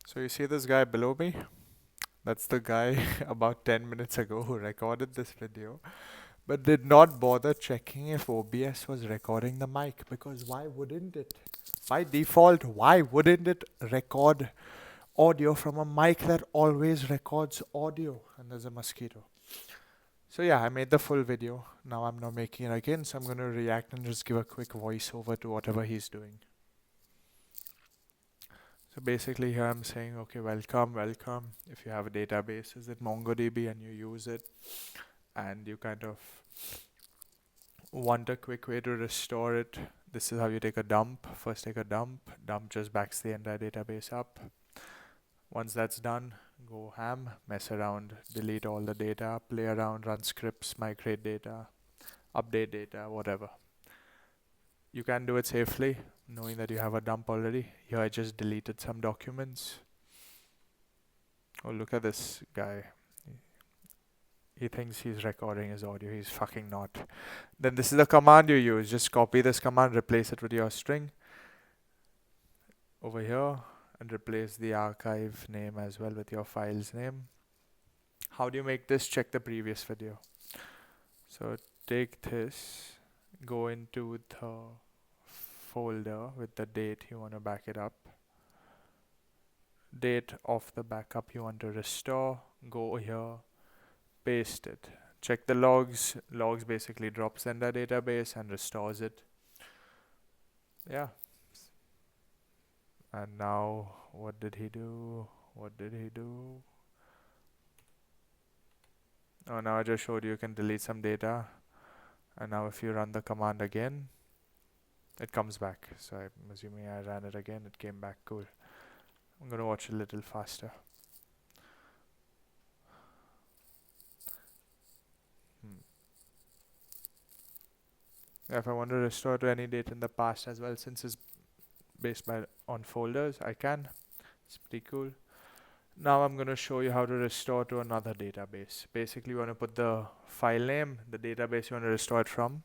So you see this guy below me? That's the guy about 10 minutes ago who recorded this video, but did not bother checking if OBS was recording the mic, because why wouldn't it? By default, why wouldn't it record audio from a mic that always records audio? And there's a mosquito. So yeah, I made the full video. Now I'm not making it again, so I'm going to react and just give a quick voiceover to whatever he's doing. So basically here I'm saying, okay, welcome. If you have a database, is it MongoDB and you use it and you kind of want a quick way to restore it, this is how you take a dump. First take a dump. Dump just backs the entire database up. Once that's done, go ham, mess around, delete all the data, play around, run scripts, migrate data, update data, whatever. You can do it safely, knowing that you have a dump already. Here I just deleted some documents. Oh, look at this guy. He thinks he's recording his audio. He's fucking not. Then this is the command you use. Just copy this command, replace it with your string over here, and replace the archive name as well with your file's name. How do you make this? Check the previous video. So take this, go into the folder with the date you want to back it up. Date of the backup you want to restore. Go here, paste it. Check the logs. Logs basically drops in the database and restores it. Yeah. And now what did he do? Oh, now I just showed you can delete some data. And now if you run the command again, it comes back. So I'm assuming I ran it again, it came back. Cool. I'm gonna watch a little faster. If I want to restore to any date in the past as well, since it's based on folders, I can. It's pretty cool. Now I'm going to show you how to restore to another database. Basically, you want to put the file name, the database you want to restore it from,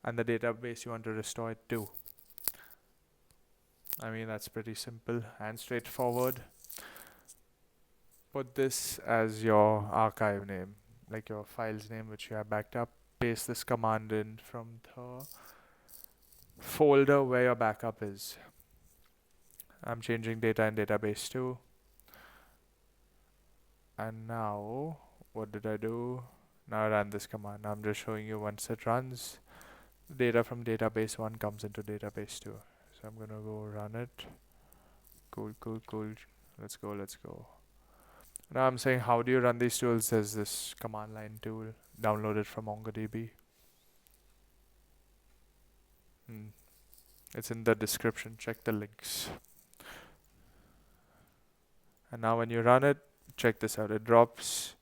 and the database you want to restore it to. I mean, that's pretty simple and straightforward. Put this as your archive name, like your file's name which you have backed up. Paste this command in from the folder where your backup is. I'm changing data in database 2. And now, what did I do? Now I ran this command. Now I'm just showing you once it runs, data from database 1 comes into database 2. So I'm gonna go run it. Cool. Let's go. Now I'm saying, how do you run these tools? There's this command line tool, downloaded from MongoDB. It's in the description, check the links. And now when you run it, check this out. It drops,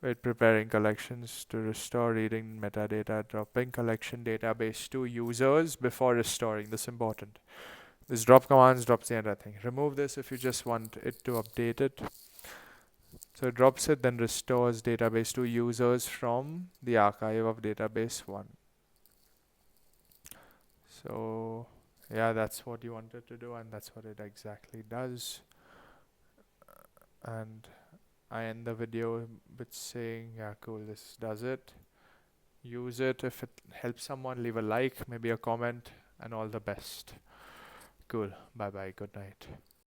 wait, preparing collections to restore reading metadata, dropping collection database to users before restoring. This is important. This drop commands drops the entire thing. Remove this if you just want it to update it. So it drops it, then restores database to users from the archive of database 1. So yeah, that's what you wanted to do, and that's what it exactly does. And I end the video with saying, yeah, cool, this does it. Use it. If it helps someone, leave a like, maybe a comment, and all the best. Cool. Bye bye. Good night.